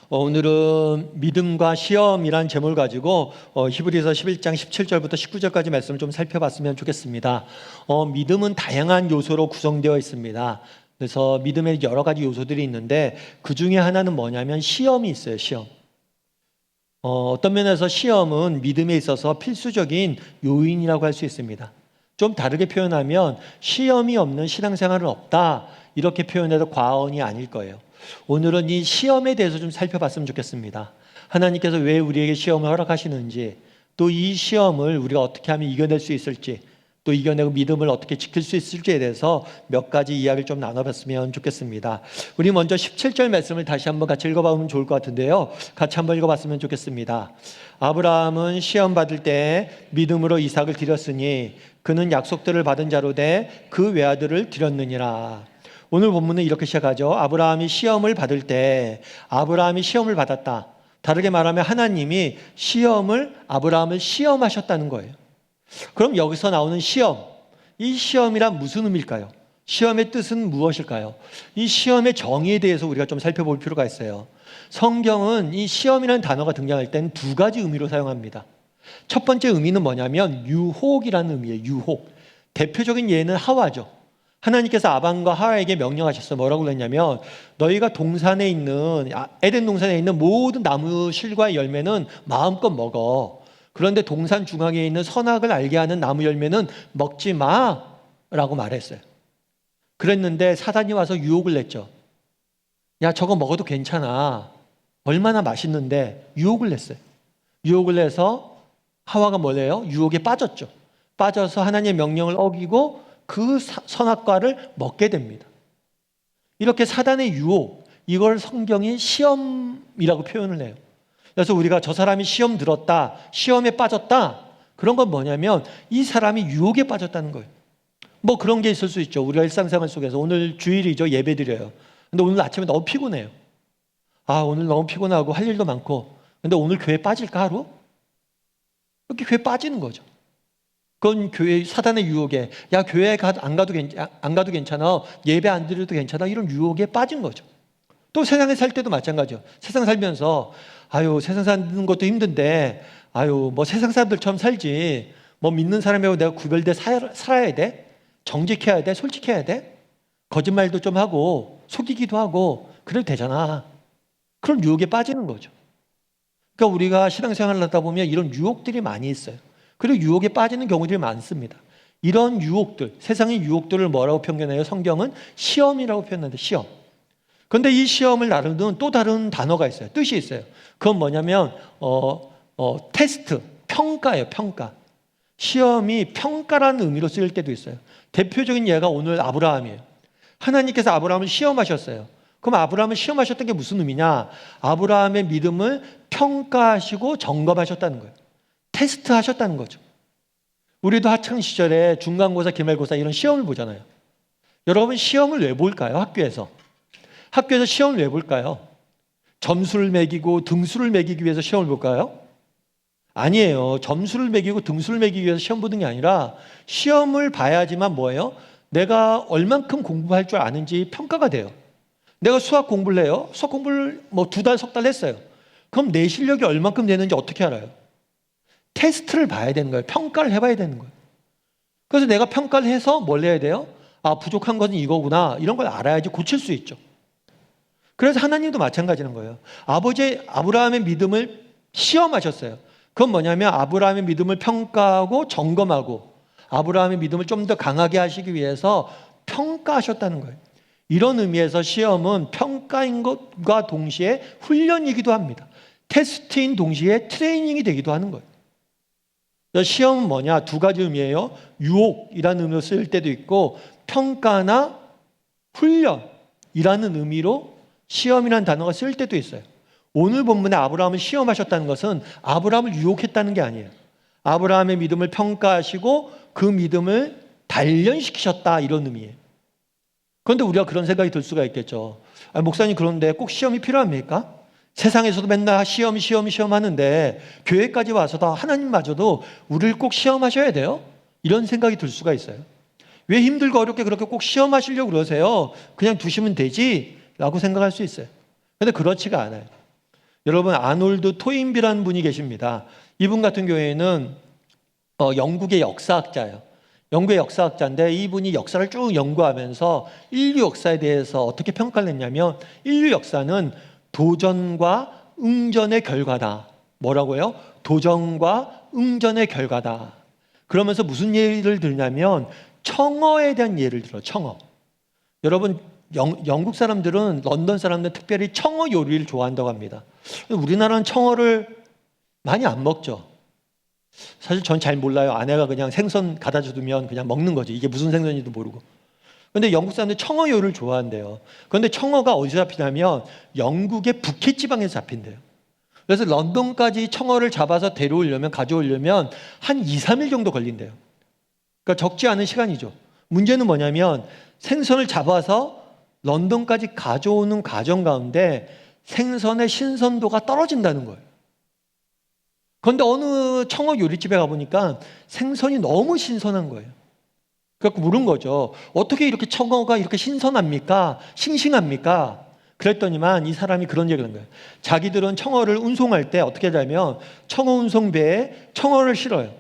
오늘은 믿음과 시험이란 제목을 가지고 히브리서 11장 17절부터 19절까지 말씀을 좀 살펴봤으면 좋겠습니다. 믿음은 다양한 요소로 구성되어 있습니다. 그래서 믿음에 여러 가지 요소들이 있는데 그 중에 하나는 뭐냐면 시험이 있어요. 시험. 어떤 면에서 시험은 믿음에 있어서 필수적인 요인이라고 할 수 있습니다. 좀 다르게 표현하면 시험이 없는 신앙생활은 없다, 이렇게 표현해도 과언이 아닐 거예요. 오늘은 이 시험에 대해서 좀 살펴봤으면 좋겠습니다. 하나님께서 왜 우리에게 시험을 허락하시는지, 또 이 시험을 우리가 어떻게 하면 이겨낼 수 있을지, 또 이겨내고 믿음을 어떻게 지킬 수 있을지에 대해서 몇 가지 이야기를 좀 나눠봤으면 좋겠습니다. 우리 먼저 17절 말씀을 다시 한번 같이 읽어보면 좋을 것 같은데요, 같이 한번 읽어봤으면 좋겠습니다. 아브라함은 시험 받을 때 믿음으로 이삭을 드렸으니 그는 약속들을 받은 자로 돼 그 외아들을 드렸느니라. 오늘 본문은 이렇게 시작하죠. 아브라함이 시험을 받을 때, 아브라함이 시험을 받았다. 다르게 말하면 하나님이 아브라함을 시험하셨다는 거예요. 그럼 여기서 나오는 시험, 이 시험이란 무슨 의미일까요? 시험의 뜻은 무엇일까요? 이 시험의 정의에 대해서 우리가 좀 살펴볼 필요가 있어요. 성경은 이 시험이라는 단어가 등장할 땐 두 가지 의미로 사용합니다. 첫 번째 의미는 뭐냐면 유혹이라는 의미예요. 유혹. 대표적인 예는 하와죠. 하나님께서 아담과 하와에게 명령하셨어요. 뭐라고 그랬냐면 너희가 동산에 있는 에덴 동산에 있는 모든 나무 실과 열매는 마음껏 먹어. 그런데 동산 중앙에 있는 선악을 알게 하는 나무 열매는 먹지 마라고 말했어요. 그랬는데 사단이 와서 유혹을 냈죠. 야, 저거 먹어도 괜찮아. 얼마나 맛있는데. 유혹을 냈어요. 유혹을 내서 하와가 뭐래요? 유혹에 빠졌죠. 빠져서 하나님의 명령을 어기고 그 선악과를 먹게 됩니다. 이렇게 사단의 유혹, 이걸 성경이 시험이라고 표현을 해요. 그래서 우리가 저 사람이 시험 들었다, 시험에 빠졌다, 그런 건 뭐냐면 이 사람이 유혹에 빠졌다는 거예요. 뭐 그런 게 있을 수 있죠. 우리가 일상생활 속에서 오늘 주일이죠. 예배 드려요. 근데 오늘 아침에 너무 피곤해요. 오늘 너무 피곤하고 할 일도 많고, 근데 오늘 교회 빠질까 하루? 이렇게 교회 빠지는 거죠. 그건 교회 사단의 유혹에, 야, 교회 안 가도 괜찮아, 예배 안 드려도 괜찮아, 이런 유혹에 빠진 거죠. 또 세상에 살 때도 마찬가지죠. 세상 살면서 세상 사는 것도 힘든데 뭐 세상 사람들처럼 살지, 뭐 믿는 사람하고 내가 구별돼 살아야 돼? 정직해야 돼? 솔직해야 돼? 거짓말도 좀 하고 속이기도 하고 그래도 되잖아. 그런 유혹에 빠지는 거죠. 그러니까 우리가 신앙생활을 하다 보면 이런 유혹들이 많이 있어요. 그리고 유혹에 빠지는 경우들이 많습니다. 이런 유혹들, 세상의 유혹들을 뭐라고 표현해요? 성경은 시험이라고 표현하는데, 시험. 그런데 이 시험을 나르는 또 다른 단어가 있어요. 뜻이 있어요. 그건 뭐냐면 테스트, 평가예요. 평가. 시험이 평가라는 의미로 쓰일 때도 있어요. 대표적인 예가 오늘 아브라함이에요. 하나님께서 아브라함을 시험하셨어요. 그럼 아브라함을 시험하셨던 게 무슨 의미냐? 아브라함의 믿음을 평가하시고 점검하셨다는 거예요. 테스트하셨다는 거죠. 우리도 학창시절에 중간고사, 기말고사 이런 시험을 보잖아요. 여러분, 시험을 왜 볼까요? 학교에서 시험을 왜 볼까요? 점수를 매기고 등수를 매기기 위해서 시험을 볼까요? 아니에요. 점수를 매기고 등수를 매기기 위해서 시험 보는 게 아니라 시험을 봐야지만 뭐예요? 내가 얼만큼 공부할 줄 아는지 평가가 돼요. 내가 수학 공부를 해요. 수학 공부를 뭐 2달, 석 달 했어요. 그럼 내 실력이 얼만큼 되는지 어떻게 알아요? 테스트를 봐야 되는 거예요. 평가를 해봐야 되는 거예요. 그래서 내가 평가를 해서 뭘 해야 돼요? 부족한 것은 이거구나, 이런 걸 알아야지 고칠 수 있죠. 그래서 하나님도 마찬가지인 거예요. 아브라함의 믿음을 시험하셨어요. 그건 뭐냐면 아브라함의 믿음을 평가하고 점검하고 아브라함의 믿음을 좀 더 강하게 하시기 위해서 평가하셨다는 거예요. 이런 의미에서 시험은 평가인 것과 동시에 훈련이기도 합니다. 테스트인 동시에 트레이닝이 되기도 하는 거예요. 시험은 뭐냐? 두 가지 의미예요. 유혹이라는 의미로 쓰일 때도 있고 평가나 훈련이라는 의미로 시험이라는 단어가 쓰일 때도 있어요. 오늘 본문에 아브라함을 시험하셨다는 것은 아브라함을 유혹했다는 게 아니에요. 아브라함의 믿음을 평가하시고 그 믿음을 단련시키셨다, 이런 의미예요. 그런데 우리가 그런 생각이 들 수가 있겠죠. 목사님, 그런데 꼭 시험이 필요합니까? 세상에서도 맨날 시험 하는데 교회까지 와서도 하나님마저도 우리를 꼭 시험하셔야 돼요? 이런 생각이 들 수가 있어요. 왜 힘들고 어렵게 그렇게 꼭 시험하시려고 그러세요? 그냥 두시면 되지? 라고 생각할 수 있어요. 그런데 그렇지가 않아요. 여러분 아놀드 토인비라는 분이 계십니다. 이분 같은 경우에는 영국의 역사학자예요. 영국의 역사학자인데 이분이 역사를 쭉 연구하면서 인류 역사에 대해서 어떻게 평가를 했냐면 인류 역사는 도전과 응전의 결과다. 뭐라고요? 도전과 응전의 결과다. 그러면서 무슨 예를 들냐면 청어에 대한 예를 들어. 청어. 여러분 영국 사람들은 런던 사람들은 특별히 청어 요리를 좋아한다고 합니다. 우리나라는 청어를 많이 안 먹죠. 사실 전 잘 몰라요. 아내가 그냥 생선 갖다 주면 그냥 먹는 거지. 이게 무슨 생선인지도 모르고. 근데 영국 사람들이 청어 요리를 좋아한대요. 그런데 청어가 어디서 잡히냐면 영국의 북해 지방에서 잡힌대요. 그래서 런던까지 청어를 잡아서 가져오려면 한 2, 3일 정도 걸린대요. 그러니까 적지 않은 시간이죠. 문제는 뭐냐면 생선을 잡아서 런던까지 가져오는 과정 가운데 생선의 신선도가 떨어진다는 거예요. 그런데 어느 청어 요리집에 가보니까 생선이 너무 신선한 거예요. 그래서 물은 거죠. 어떻게 이렇게 청어가 이렇게 신선합니까? 싱싱합니까? 그랬더니만 이 사람이 그런 얘기를 한 거예요. 자기들은 청어를 운송할 때 어떻게 하냐면 청어 운송배에 청어를 실어요.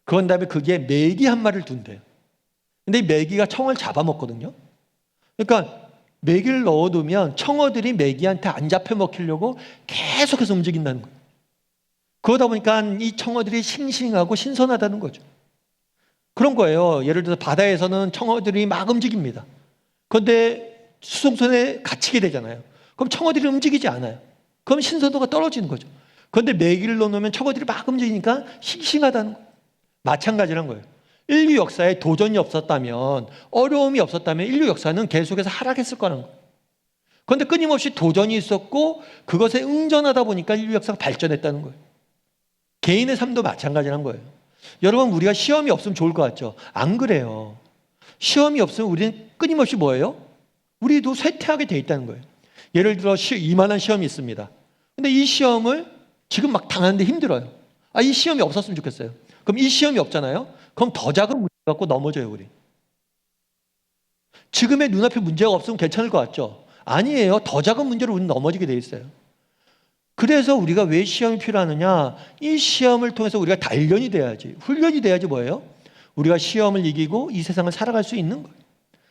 그런 다음에 거기에 메기 한 마리를 둔대요. 근데 이 메기가 청어를 잡아먹거든요. 그러니까 메기를 넣어두면 청어들이 메기한테 안 잡혀 먹히려고 계속해서 움직인다는 거예요. 그러다 보니까 이 청어들이 싱싱하고 신선하다는 거죠. 그런 거예요. 예를 들어서 바다에서는 청어들이 막 움직입니다. 그런데 수송선에 갇히게 되잖아요. 그럼 청어들이 움직이지 않아요. 그럼 신선도가 떨어지는 거죠. 그런데 메기를 넣어놓으면 청어들이 막 움직이니까 싱싱하다는 거예요. 마찬가지란 거예요. 인류 역사에 도전이 없었다면, 어려움이 없었다면 인류 역사는 계속해서 하락했을 거라는 거예요. 그런데 끊임없이 도전이 있었고 그것에 응전하다 보니까 인류 역사가 발전했다는 거예요. 개인의 삶도 마찬가지란 거예요. 여러분 우리가 시험이 없으면 좋을 것 같죠? 안 그래요. 시험이 없으면 우리는 끊임없이 뭐예요? 우리도 쇠퇴하게 돼 있다는 거예요. 예를 들어 이만한 시험이 있습니다. 근데 이 시험을 지금 막 당하는데 힘들어요. 이 시험이 없었으면 좋겠어요. 그럼 이 시험이 없잖아요. 그럼 더 작은 문제 갖고 넘어져요 우리. 지금의 눈앞에 문제가 없으면 괜찮을 것 같죠? 아니에요. 더 작은 문제로 우리는 넘어지게 돼 있어요. 그래서 우리가 왜 시험이 필요하느냐? 이 시험을 통해서 우리가 단련이 돼야지, 훈련이 돼야지 뭐예요? 우리가 시험을 이기고 이 세상을 살아갈 수 있는 거예요.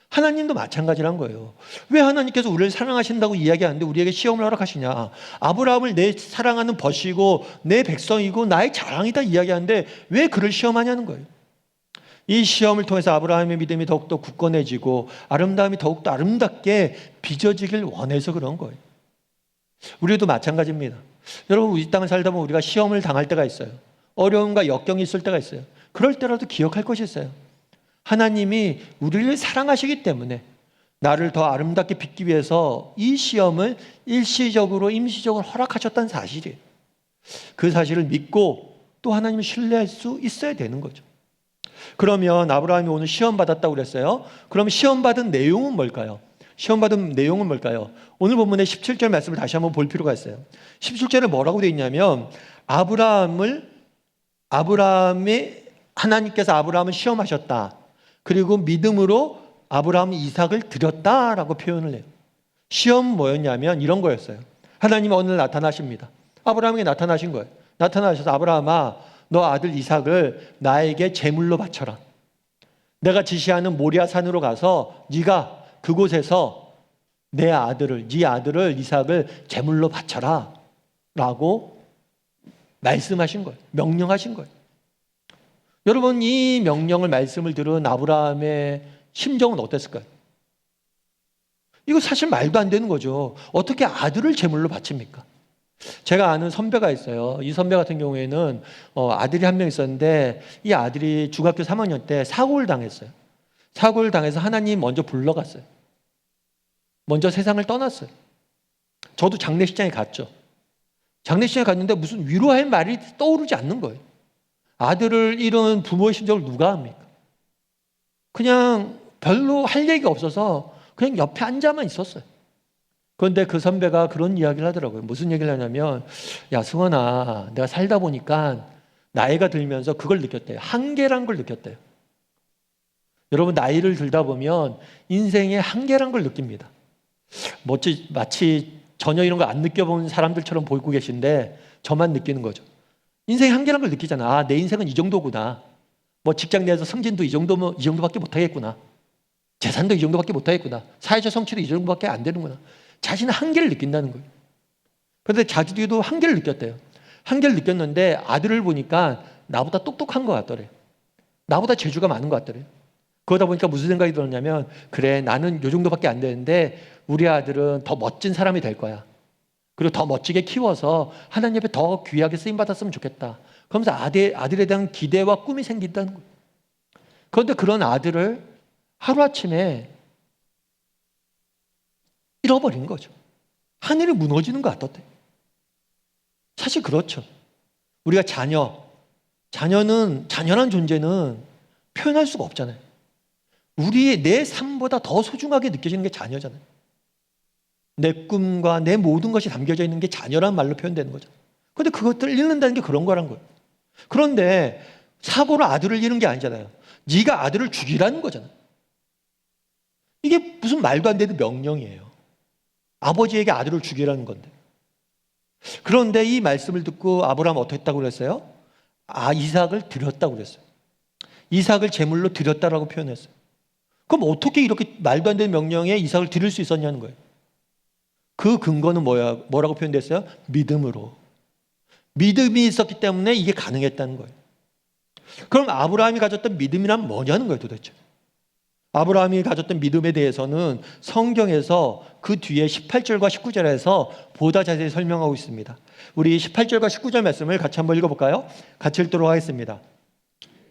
하나님도 마찬가지란 거예요. 왜 하나님께서 우리를 사랑하신다고 이야기하는데 우리에게 시험을 허락하시냐? 아브라함을 내 사랑하는 벗이고 내 백성이고 나의 자랑이다 이야기하는데 왜 그를 시험하냐는 거예요. 이 시험을 통해서 아브라함의 믿음이 더욱더 굳건해지고 아름다움이 더욱더 아름답게 빚어지길 원해서 그런 거예요. 우리도 마찬가지입니다. 여러분 우리 땅을 살다 보면 우리가 시험을 당할 때가 있어요. 어려움과 역경이 있을 때가 있어요. 그럴 때라도 기억할 것이 있어요. 하나님이 우리를 사랑하시기 때문에 나를 더 아름답게 빚기 위해서 이 시험을 일시적으로 임시적으로 허락하셨다는 사실이에요. 그 사실을 믿고 또 하나님을 신뢰할 수 있어야 되는 거죠. 그러면 아브라함이 오늘 시험 받았다고 그랬어요. 그럼 시험 받은 내용은 뭘까요? 시험 받은 내용은 뭘까요? 오늘 본문의 17절 말씀을 다시 한번 볼 필요가 있어요. 17절에 뭐라고 되어 있냐면 하나님께서 아브라함을 시험하셨다. 그리고 믿음으로 아브라함이 이삭을 드렸다라고 표현을 해요. 시험 뭐였냐면 이런 거였어요. 하나님이 오늘 나타나십니다. 아브라함에게 나타나신 거예요. 나타나셔서 아브라함아 너 아들 이삭을 나에게 제물로 바쳐라. 내가 지시하는 모리아 산으로 가서 네가 그곳에서 네 아들을 이삭을 제물로 바쳐라 라고 말씀하신 거예요. 명령하신 거예요. 여러분 이 명령을 말씀을 들은 아브라함의 심정은 어땠을까요? 이거 사실 말도 안 되는 거죠. 어떻게 아들을 제물로 바칩니까? 제가 아는 선배가 있어요. 이 선배 같은 경우에는 아들이 한 명 있었는데 이 아들이 중학교 3학년 때 사고를 당했어요. 사고를 당해서 하나님 먼저 불러갔어요. 먼저 세상을 떠났어요. 저도 장례식장에 갔죠. 장례식장에 갔는데 무슨 위로할 말이 떠오르지 않는 거예요. 아들을 잃은 부모의 심정을 누가 합니까? 그냥 별로 할 얘기가 없어서 그냥 옆에 앉아만 있었어요. 그런데 그 선배가 그런 이야기를 하더라고요. 무슨 얘기를 하냐면 야 승원아 내가 살다 보니까 나이가 들면서 그걸 느꼈대요. 한계란 걸 느꼈대요. 여러분 나이를 들다 보면 인생의 한계란 걸 느낍니다. 마치 전혀 이런 걸 안 느껴본 사람들처럼 보이고 계신데 저만 느끼는 거죠. 인생의 한계라는 걸 느끼잖아. 아, 내 인생은 이 정도구나. 뭐 직장 내에서 승진도 이 정도밖에 못하겠구나. 재산도 이 정도밖에 못하겠구나. 사회적 성취도 이 정도밖에 안 되는구나. 자신의 한계를 느낀다는 거예요. 그런데 자기도 한계를 느꼈대요. 한계를 느꼈는데 아들을 보니까 나보다 똑똑한 것 같더래요. 나보다 재주가 많은 것 같더래요. 그러다 보니까 무슨 생각이 들었냐면, 그래, 나는 요 정도밖에 안 되는데 우리 아들은 더 멋진 사람이 될 거야. 그리고 더 멋지게 키워서 하나님 앞에 더 귀하게 쓰임받았으면 좋겠다. 그러면서 아들에 대한 기대와 꿈이 생긴다는 거예요. 그런데 그런 아들을 하루아침에 잃어버린 거죠. 하늘이 무너지는 것 같았대. 사실 그렇죠. 우리가 자녀란 존재는 표현할 수가 없잖아요. 내 삶보다 더 소중하게 느껴지는 게 자녀잖아요. 내 꿈과 내 모든 것이 담겨져 있는 게 자녀란 말로 표현되는 거죠. 그런데 그것들을 잃는다는 게 그런 거란 거예요. 그런데 사고로 아들을 잃은 게 아니잖아요. 네가 아들을 죽이라는 거잖아요. 이게 무슨 말도 안 되는 명령이에요. 아버지에게 아들을 죽이라는 건데. 그런데 이 말씀을 듣고 아브라함은 어떻게 했다고 그랬어요? 이삭을 드렸다고 그랬어요. 이삭을 제물로 드렸다라고 표현했어요. 그럼 어떻게 이렇게 말도 안 되는 명령에 이삭을 드릴 수 있었냐는 거예요. 그 근거는 뭐라고 표현됐어요? 믿음으로. 믿음이 있었기 때문에 이게 가능했다는 거예요. 그럼 아브라함이 가졌던 믿음이란 뭐냐는 거예요, 도대체. 아브라함이 가졌던 믿음에 대해서는 성경에서 그 뒤에 18절과 19절에서 보다 자세히 설명하고 있습니다. 우리 18절과 19절 말씀을 같이 한번 읽어볼까요? 같이 읽도록 하겠습니다.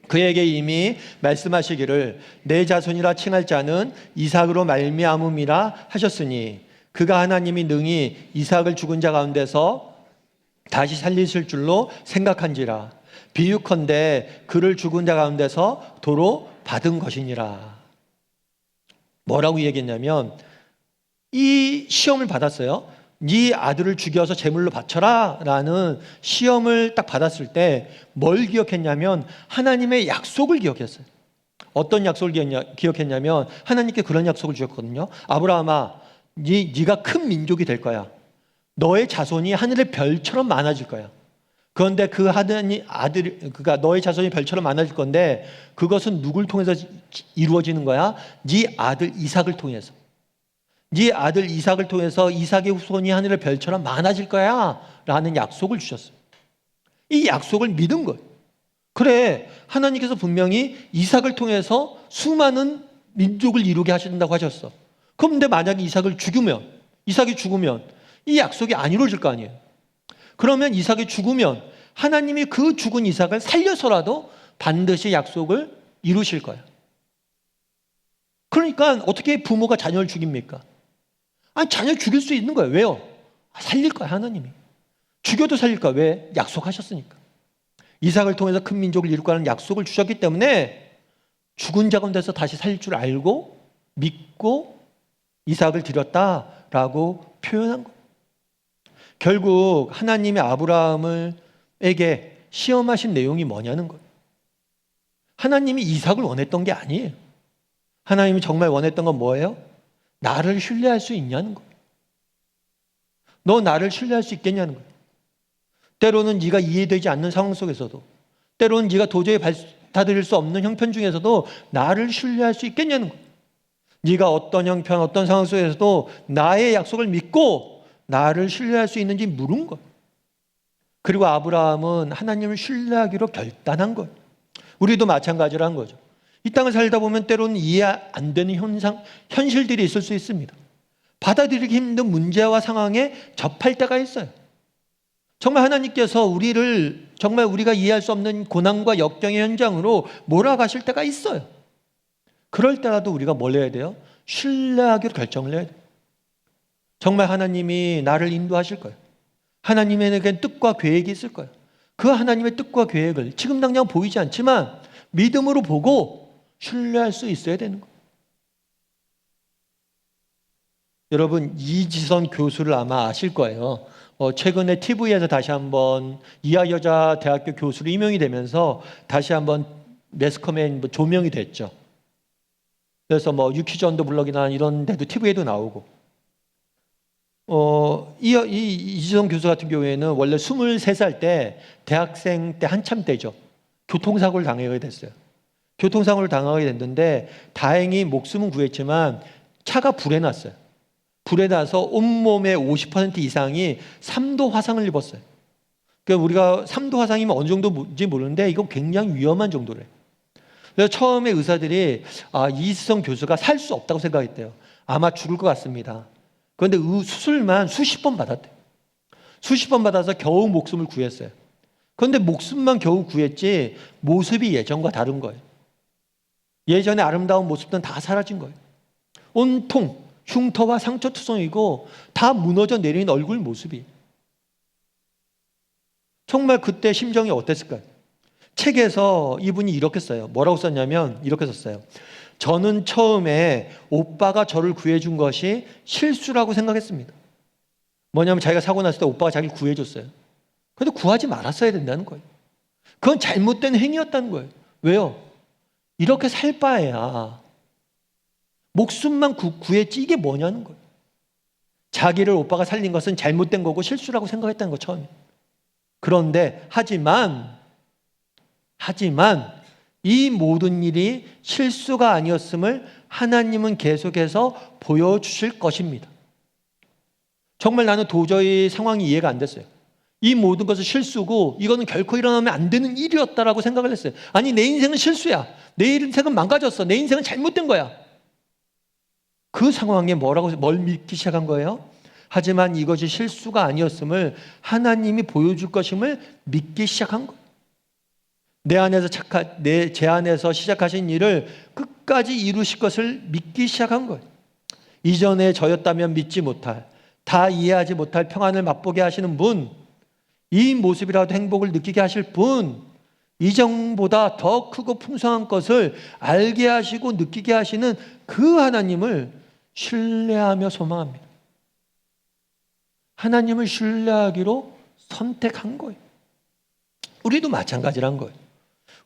그에게 이미 말씀하시기를 내 자손이라 칭할 자는 이삭으로 말미암음이라 하셨으니 그가 하나님이 능히 이삭을 죽은 자 가운데서 다시 살리실 줄로 생각한지라. 비유컨대 그를 죽은 자 가운데서 도로 받은 것이니라. 뭐라고 얘기했냐면, 이 시험을 받았어요. 네 아들을 죽여서 제물로 바쳐라 라는 시험을 딱 받았을 때 뭘 기억했냐면 하나님의 약속을 기억했어요. 어떤 약속을 기억했냐면 하나님께 그런 약속을 주셨거든요. 아브라함아, 네가 큰 민족이 될 거야. 너의 자손이 하늘의 별처럼 많아질 거야. 그런데 그 그가 너의 자손이 별처럼 많아질 건데 그것은 누굴 통해서 이루어지는 거야? 네 아들 이삭을 통해서. 네 아들 이삭을 통해서 이삭의 후손이 하늘의 별처럼 많아질 거야 라는 약속을 주셨어요. 이 약속을 믿은 거예요. 그래, 하나님께서 분명히 이삭을 통해서 수많은 민족을 이루게 하신다고 하셨어. 그런데 만약에 이삭이 죽으면 이 약속이 안 이루어질 거 아니에요. 그러면 이삭이 죽으면 하나님이 그 죽은 이삭을 살려서라도 반드시 약속을 이루실 거예요. 그러니까 어떻게 부모가 자녀를 죽입니까? 자녀 죽일 수 있는 거예요. 왜요? 살릴 거야, 하나님이. 죽여도 살릴 거야. 왜? 약속하셨으니까. 이삭을 통해서 큰 민족을 이룰 거라는 약속을 주셨기 때문에 죽은 자 가운데서 다시 살릴 줄 알고 믿고 이삭을 드렸다라고 표현한 거예요. 결국 하나님이 아브라함에게 시험하신 내용이 뭐냐는 거예요. 하나님이 이삭을 원했던 게 아니에요. 하나님이 정말 원했던 건 뭐예요? 나를 신뢰할 수 있냐는 거예요. 너 나를 신뢰할 수 있겠냐는 거예요. 때로는 네가 이해되지 않는 상황 속에서도, 때로는 네가 도저히 받아들일 수 없는 형편 중에서도 나를 신뢰할 수 있겠냐는 거예요. 네가 어떤 형편, 어떤 상황 속에서도 나의 약속을 믿고 나를 신뢰할 수 있는지 물은 거예요. 그리고 아브라함은 하나님을 신뢰하기로 결단한 거예요. 우리도 마찬가지라는 거죠. 이 땅을 살다 보면 때로는 이해 안 되는 현실들이 있을 수 있습니다. 받아들이기 힘든 문제와 상황에 접할 때가 있어요. 정말 하나님께서 우리를 정말 우리가 이해할 수 없는 고난과 역경의 현장으로 몰아가실 때가 있어요. 그럴 때라도 우리가 뭘 해야 돼요? 신뢰하기로 결정을 해야 돼요. 정말 하나님이 나를 인도하실 거예요. 하나님에게 뜻과 계획이 있을 거예요. 그 하나님의 뜻과 계획을 지금 당장 보이지 않지만 믿음으로 보고 신뢰할 수 있어야 되는 거예요. 여러분, 이지선 교수를 아마 아실 거예요. 최근에 TV에서 다시 한번 이화여자대학교 교수로 임명이 되면서 다시 한번 매스컴에 조명이 됐죠. 그래서 유퀴즈 언더 블럭이나 이런 데도 TV에도 나오고. 이지성 교수 같은 경우에는 원래 23살 때 대학생 때 한참 때죠. 교통사고를 당하게 됐어요. 교통사고를 당하게 됐는데 다행히 목숨은 구했지만 차가 불에 났어요. 불에 나서 온몸의 50% 이상이 3도 화상을 입었어요. 그러니까 우리가 3도 화상이면 어느 정도인지 모르는데 이건 굉장히 위험한 정도래요. 그래서 처음에 의사들이 이지성 교수가 살 수 없다고 생각했대요. 아마 죽을 것 같습니다. 그런데 수술만 수십 번 받았대요. 수십 번 받아서 겨우 목숨을 구했어요. 그런데 목숨만 겨우 구했지 모습이 예전과 다른 거예요. 예전의 아름다운 모습들은 다 사라진 거예요. 온통 흉터와 상처투성이고 다 무너져 내린 얼굴 모습이. 정말 그때 심정이 어땠을까요? 책에서 이분이 이렇게 써요. 뭐라고 썼냐면 이렇게 썼어요. 저는 처음에 오빠가 저를 구해준 것이 실수라고 생각했습니다. 뭐냐면 자기가 사고 났을 때 오빠가 자기를 구해줬어요. 그런데 구하지 말았어야 된다는 거예요. 그건 잘못된 행위였다는 거예요. 왜요? 이렇게 살 바에야 목숨만 구했지 이게 뭐냐는 거예요. 자기를 오빠가 살린 것은 잘못된 거고 실수라고 생각했다는 거 처음에. 그런데 하지만 이 모든 일이 실수가 아니었음을 하나님은 계속해서 보여주실 것입니다. 정말 나는 도저히 상황이 이해가 안 됐어요. 이 모든 것은 실수고 이거는 결코 일어나면 안 되는 일이었다라고 생각을 했어요. 아니 내 인생은 실수야. 내 인생은 망가졌어. 내 인생은 잘못된 거야. 그 상황에 뭘 믿기 시작한 거예요? 하지만 이것이 실수가 아니었음을 하나님이 보여줄 것임을 믿기 시작한 거예요. 제 안에서 시작하신 일을 끝까지 이루실 것을 믿기 시작한 거예요. 이전에 저였다면 믿지 못할, 다 이해하지 못할 평안을 맛보게 하시는 분, 이 모습이라도 행복을 느끼게 하실 분, 이전보다 더 크고 풍성한 것을 알게 하시고 느끼게 하시는 그 하나님을 신뢰하며 소망합니다. 하나님을 신뢰하기로 선택한 거예요. 우리도 마찬가지란 거예요.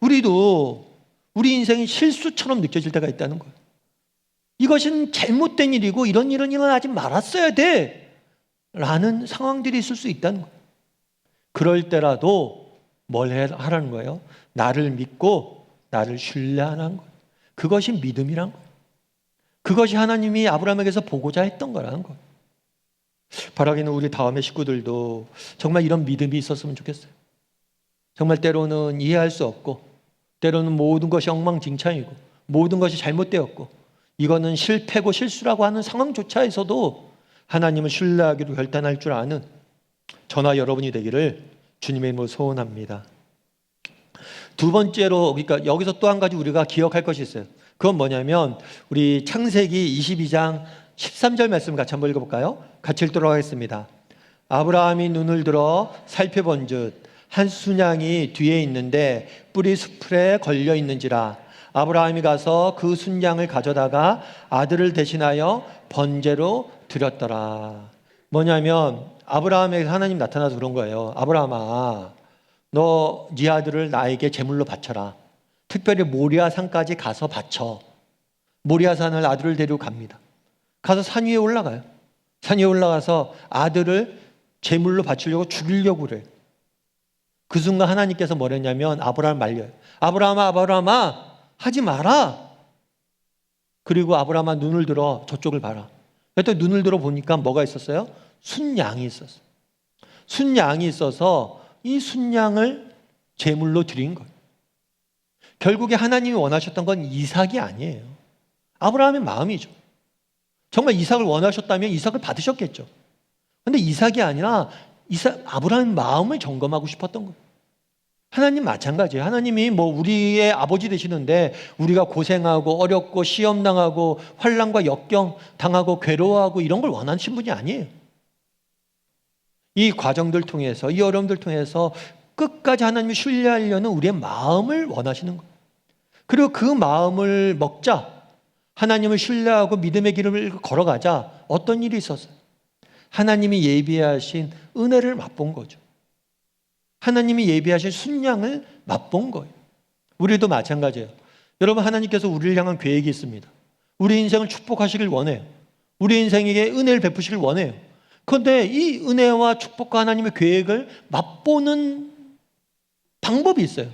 우리도 우리 인생이 실수처럼 느껴질 때가 있다는 거예요. 이것은 잘못된 일이고 이런 일은 일어나지 말았어야 돼 라는 상황들이 있을 수 있다는 거예요. 그럴 때라도 뭘 하라는 거예요? 나를 믿고 나를 신뢰하는 거예요. 그것이 믿음이란 거예요. 그것이 하나님이 아브라함에게서 보고자 했던 거라는 거예요. 바라기는 우리 다음의 식구들도 정말 이런 믿음이 있었으면 좋겠어요. 정말 때로는 이해할 수 없고 때로는 모든 것이 엉망진창이고 모든 것이 잘못되었고 이거는 실패고 실수라고 하는 상황조차에서도 하나님을 신뢰하기로 결단할 줄 아는 저나 여러분이 되기를 주님의 이름으로 소원합니다. 두 번째로 그러니까 여기서 또 한 가지 우리가 기억할 것이 있어요. 그건 뭐냐면 우리 창세기 22장 13절 말씀 같이 한번 읽어볼까요? 같이 읽도록 하겠습니다. 아브라함이 눈을 들어 살펴본즉 한 순양이 뒤에 있는데 뿔이 수풀에 걸려 있는지라. 아브라함이 가서 그 순양을 가져다가 아들을 대신하여 번제로 드렸더라. 뭐냐면 아브라함에게 하나님 나타나서 그런 거예요. 아브라함아, 너 네 아들을 나에게 제물로 바쳐라. 특별히 모리아 산까지 가서 바쳐. 모리아 산을 아들을 데리고 갑니다. 가서 산 위에 올라가요. 산 위에 올라가서 아들을 제물로 바치려고 죽이려고 그래요. 그 순간 하나님께서 뭐랬냐면 아브라함을 말려요. 아브라함아 하지 마라. 그리고 아브라함아 눈을 들어 저쪽을 봐라. 또 눈을 들어 보니까 뭐가 있었어요? 순양이 있었어요. 순양이 있어서 이 순양을 제물로 드린 거예요. 결국에 하나님이 원하셨던 건 이삭이 아니에요. 아브라함의 마음이죠. 정말 이삭을 원하셨다면 이삭을 받으셨겠죠. 그런데 이삭이 아니라 아브라함의 마음을 점검하고 싶었던 거예요. 하나님 마찬가지예요. 하나님이 우리의 아버지 되시는데 우리가 고생하고 어렵고 시험당하고 환난과 역경 당하고 괴로워하고 이런 걸 원하신 분이 아니에요. 이 과정들 통해서 이 어려움들 통해서 끝까지 하나님을 신뢰하려는 우리의 마음을 원하시는 거예요. 그리고 그 마음을 먹자 하나님을 신뢰하고 믿음의 길을 걸어가자 어떤 일이 있었어요? 하나님이 예비하신 은혜를 맛본 거죠. 하나님이 예비하신 순양을 맛본 거예요. 우리도 마찬가지예요. 여러분 하나님께서 우리를 향한 계획이 있습니다. 우리 인생을 축복하시길 원해요. 우리 인생에게 은혜를 베푸시길 원해요. 그런데 이 은혜와 축복과 하나님의 계획을 맛보는 방법이 있어요.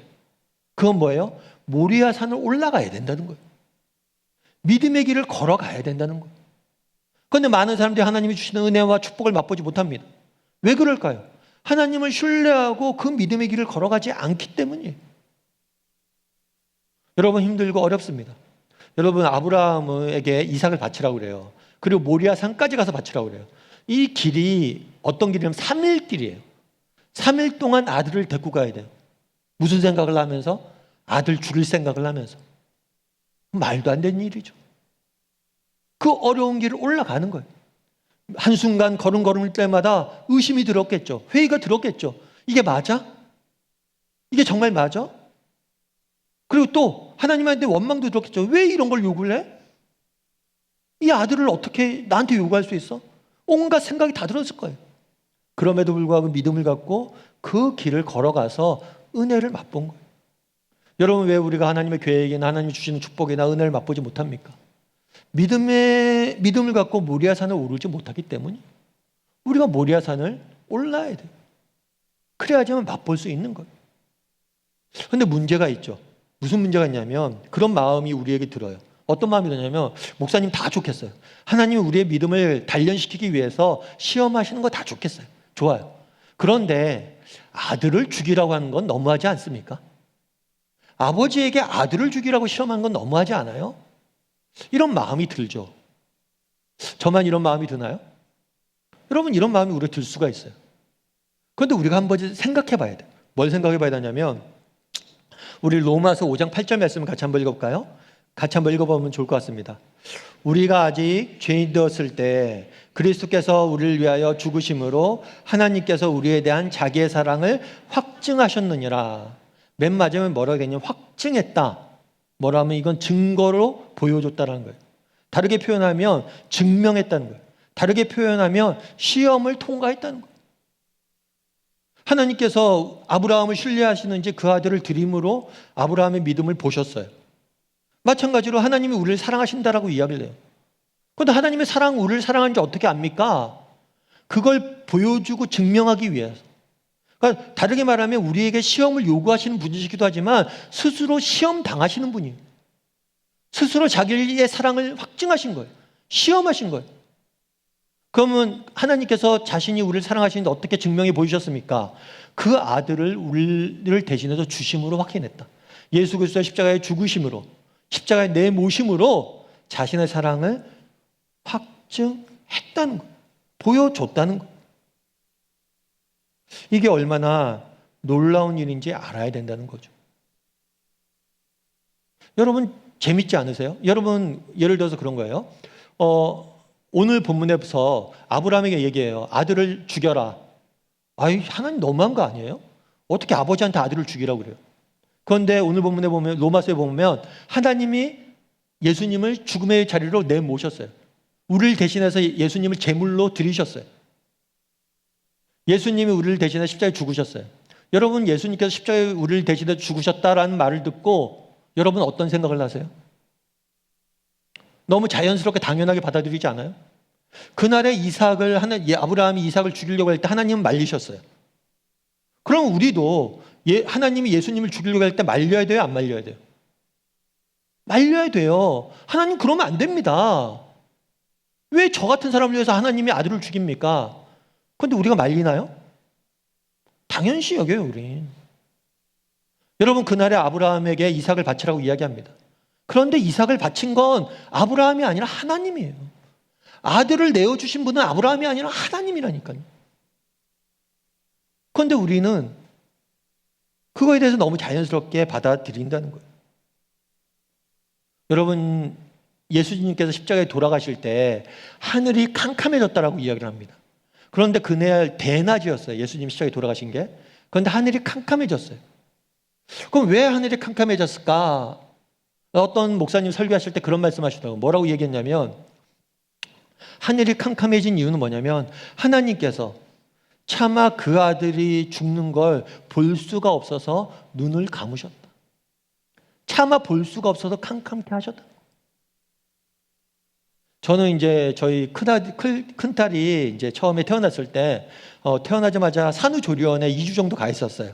그건 뭐예요? 모리아 산을 올라가야 된다는 거예요. 믿음의 길을 걸어가야 된다는 거예요. 그런데 많은 사람들이 하나님이 주시는 은혜와 축복을 맛보지 못합니다. 왜 그럴까요? 하나님을 신뢰하고 그 믿음의 길을 걸어가지 않기 때문이에요. 여러분, 힘들고 어렵습니다. 여러분, 아브라함에게 이삭을 바치라고 그래요. 그리고 모리아 산까지 가서 바치라고 그래요. 이 길이 어떤 길이냐면 3일 길이에요. 3일 동안 아들을 데리고 가야 돼요. 무슨 생각을 하면서? 아들 죽일 생각을 하면서. 말도 안 되는 일이죠. 그 어려운 길을 올라가는 거예요. 한순간 걸음을 때마다 의심이 들었겠죠. 회의가 들었겠죠. 이게 맞아? 이게 정말 맞아? 그리고 또 하나님한테 원망도 들었겠죠. 왜 이런 걸 요구를 해? 이 아들을 어떻게 나한테 요구할 수 있어? 온갖 생각이 다 들었을 거예요. 그럼에도 불구하고 믿음을 갖고 그 길을 걸어가서 은혜를 맛본 거예요. 여러분, 왜 우리가 하나님의 계획이나 하나님이 주시는 축복이나 은혜를 맛보지 못합니까? 믿음을 갖고 모리아산을 오르지 못하기 때문이에요. 우리가 모리아산을 올라야 돼요. 그래야지만 맛볼 수 있는 거예요. 그런데 문제가 있죠. 무슨 문제가 있냐면 그런 마음이 우리에게 들어요. 어떤 마음이 드냐면, 목사님 다 좋겠어요. 하나님이 우리의 믿음을 단련시키기 위해서 시험하시는 거 다 좋겠어요. 좋아요. 그런데 아들을 죽이라고 하는 건 너무하지 않습니까? 아버지에게 아들을 죽이라고 시험하는 건 너무하지 않아요? 이런 마음이 들죠. 저만 이런 마음이 드나요? 여러분, 이런 마음이 우리가 들 수가 있어요. 그런데 우리가 한번 생각해 봐야 돼요. 뭘 생각해 봐야 되냐면, 우리 로마서 5장 8절 말씀을 같이 한번 읽어볼까요? 같이 한번 읽어보면 좋을 것 같습니다. 우리가 아직 죄인 되었을 때 그리스도께서 우리를 위하여 죽으심으로 하나님께서 우리에 대한 자기의 사랑을 확증하셨느니라. 맨 마지막에 뭐라고 했냐면 확증했다. 뭐라면 이건 증거로 보여줬다는 거예요. 다르게 표현하면 증명했다는 거예요. 다르게 표현하면 시험을 통과했다는 거예요. 하나님께서 아브라함을 신뢰하시는지 그 아들을 드림으로 아브라함의 믿음을 보셨어요. 마찬가지로 하나님이 우리를 사랑하신다라고 이야기를 해요. 그런데 하나님의 우리를 사랑하는지 어떻게 압니까? 그걸 보여주고 증명하기 위해서. 그러니까 다르게 말하면 우리에게 시험을 요구하시는 분이시기도 하지만 스스로 시험 당하시는 분이에요. 스스로 자기의 사랑을 확증하신 거예요. 시험하신 거예요. 그러면 하나님께서 자신이 우리를 사랑하시는데 어떻게 증명해 보이셨습니까? 그 아들을 우리를 대신해서 주심으로 확인했다. 예수 그리스도의 십자가의 죽으심으로, 십자가의 내모심으로 자신의 사랑을 확증했다는 거예요. 보여줬다는 거예요. 이게 얼마나 놀라운 일인지 알아야 된다는 거죠. 여러분, 재밌지 않으세요? 여러분, 예를 들어서 그런 거예요. 오늘 본문에서 아브라함에게 얘기해요. 아들을 죽여라. 아이, 하나님 너무한 거 아니에요? 어떻게 아버지한테 아들을 죽이라고 그래요? 그런데 오늘 본문에 보면, 로마서에 보면 하나님이 예수님을 죽음의 자리로 내모셨어요. 우리를 대신해서 예수님을 제물로 드리셨어요. 예수님이 우리를 대신해 십자가에 죽으셨어요. 여러분, 예수님께서 십자가에 우리를 대신해 죽으셨다라는 말을 듣고 여러분 어떤 생각을 하세요? 너무 자연스럽게 당연하게 받아들이지 않아요? 그날에 아브라함이 이삭을 죽이려고 할 때 하나님은 말리셨어요. 그럼 우리도 하나님이 예수님을 죽이려고 할 때 말려야 돼요? 안 말려야 돼요? 말려야 돼요. 하나님 그러면 안 됩니다. 왜 저 같은 사람을 위해서 하나님이 아들을 죽입니까? 그런데 우리가 말리나요? 당연시 여겨요, 우린. 여러분, 그날에 아브라함에게 이삭을 바치라고 이야기합니다. 그런데 이삭을 바친 건 아브라함이 아니라 하나님이에요. 아들을 내어주신 분은 아브라함이 아니라 하나님이라니까요. 그런데 우리는 그거에 대해서 너무 자연스럽게 받아들인다는 거예요. 여러분, 예수님께서 십자가에 돌아가실 때 하늘이 캄캄해졌다라고 이야기를 합니다. 그런데 그날 대낮이었어요. 예수님 십자가에 돌아가신 게. 그런데 하늘이 캄캄해졌어요. 그럼 왜 하늘이 캄캄해졌을까? 어떤 목사님 설교하실 때 그런 말씀하시더라고요. 뭐라고 얘기했냐면, 하늘이 캄캄해진 이유는 뭐냐면 하나님께서 차마 그 아들이 죽는 걸 볼 수가 없어서 눈을 감으셨다. 차마 볼 수가 없어서 캄캄케 하셨다. 저는 이제 저희 큰딸이 이제 처음에 태어났을 때 태어나자마자 산후조리원에 2주 정도 가 있었어요.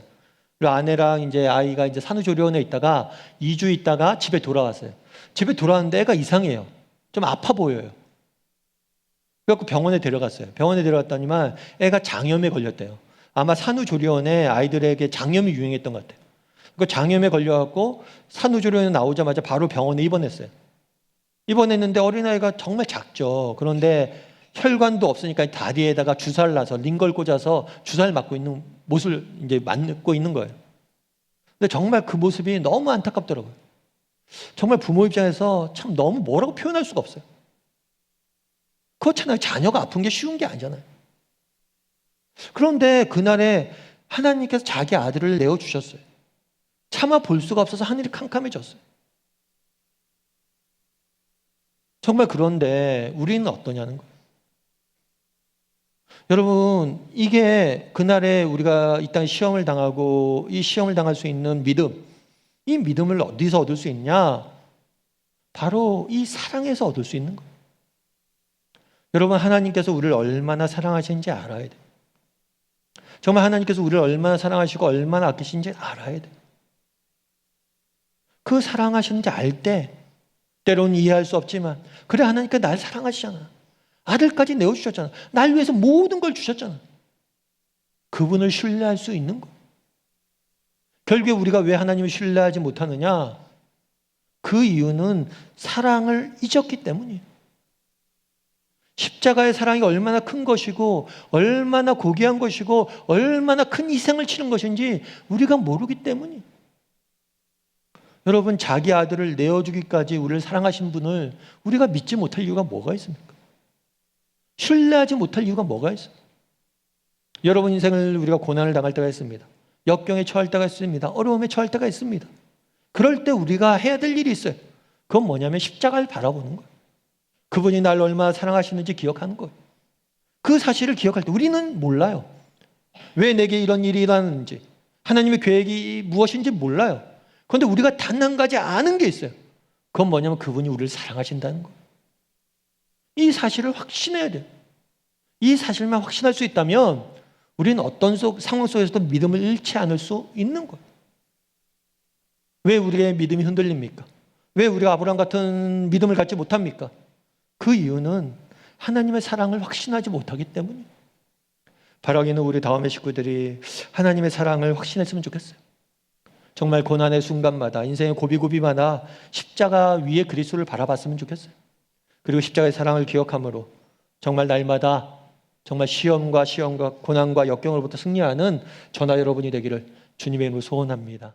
그리고 아내랑 이제 아이가 이제 산후조리원에 있다가 2주 있다가 집에 돌아왔어요. 집에 돌아왔는데 애가 이상해요. 좀 아파 보여요. 그래갖고 병원에 데려갔어요. 병원에 데려갔더니만 애가 장염에 걸렸대요. 아마 산후조리원에 아이들에게 장염이 유행했던 것 같아요. 그 장염에 걸려갖고 산후조리원에 나오자마자 바로 병원에 입원했어요. 입원했는데 어린아이가 정말 작죠. 그런데 혈관도 없으니까 다리에다가 주사를 놔서 링걸 꽂아서 주사를 맞고 있는 모습을 이제 맞고 있는 거예요. 근데 정말 그 모습이 너무 안타깝더라고요. 정말 부모 입장에서 참 너무 뭐라고 표현할 수가 없어요. 그렇잖아요. 자녀가 아픈 게 쉬운 게 아니잖아요. 그런데 그날에 하나님께서 자기 아들을 내어주셨어요. 차마 볼 수가 없어서 하늘이 캄캄해졌어요. 정말 그런데 우리는 어떠냐는 거예요. 여러분, 이게 그날에 우리가 이 땅 시험을 당하고 이 시험을 당할 수 있는 믿음, 이 믿음을 어디서 얻을 수 있냐? 바로 이 사랑에서 얻을 수 있는 거예요. 여러분, 하나님께서 우리를 얼마나 사랑하시는지 알아야 돼요. 정말 하나님께서 우리를 얼마나 사랑하시고 얼마나 아끼시는지 알아야 돼요. 그 사랑하시는지 알 때 때로는 이해할 수 없지만 그래, 하나님께서 날 사랑하시잖아. 아들까지 내어주셨잖아. 날 위해서 모든 걸 주셨잖아. 그분을 신뢰할 수 있는 거예요. 결국에 우리가 왜 하나님을 신뢰하지 못하느냐? 그 이유는 사랑을 잊었기 때문이에요. 십자가의 사랑이 얼마나 큰 것이고 얼마나 고귀한 것이고 얼마나 큰 희생을 치른 것인지 우리가 모르기 때문이에요. 여러분, 자기 아들을 내어주기까지 우리를 사랑하신 분을 우리가 믿지 못할 이유가 뭐가 있습니까? 신뢰하지 못할 이유가 뭐가 있어요? 여러분 인생을 우리가 고난을 당할 때가 있습니다. 역경에 처할 때가 있습니다. 어려움에 처할 때가 있습니다. 그럴 때 우리가 해야 될 일이 있어요. 그건 뭐냐면 십자가를 바라보는 거예요. 그분이 나를 얼마나 사랑하시는지 기억하는 거예요. 그 사실을 기억할 때 우리는 몰라요. 왜 내게 이런 일이 일어나는지, 하나님의 계획이 무엇인지 몰라요. 그런데 우리가 단 한 가지 아는 게 있어요. 그건 뭐냐면 그분이 우리를 사랑하신다는 거예요. 이 사실을 확신해야 돼요. 이 사실만 확신할 수 있다면 우리는 어떤 상황 속에서도 믿음을 잃지 않을 수 있는 거예요. 왜 우리의 믿음이 흔들립니까? 왜 우리가 아브라함 같은 믿음을 갖지 못합니까? 그 이유는 하나님의 사랑을 확신하지 못하기 때문이에요. 바라기는 우리 다음의 식구들이 하나님의 사랑을 확신했으면 좋겠어요. 정말 고난의 순간마다, 인생의 고비고비마다 십자가 위에 그리스도를 바라봤으면 좋겠어요. 그리고 십자가의 사랑을 기억함으로 정말 날마다 정말 시험과 고난과 역경으로부터 승리하는 저나 여러분이 되기를 주님의 이름으로 소원합니다.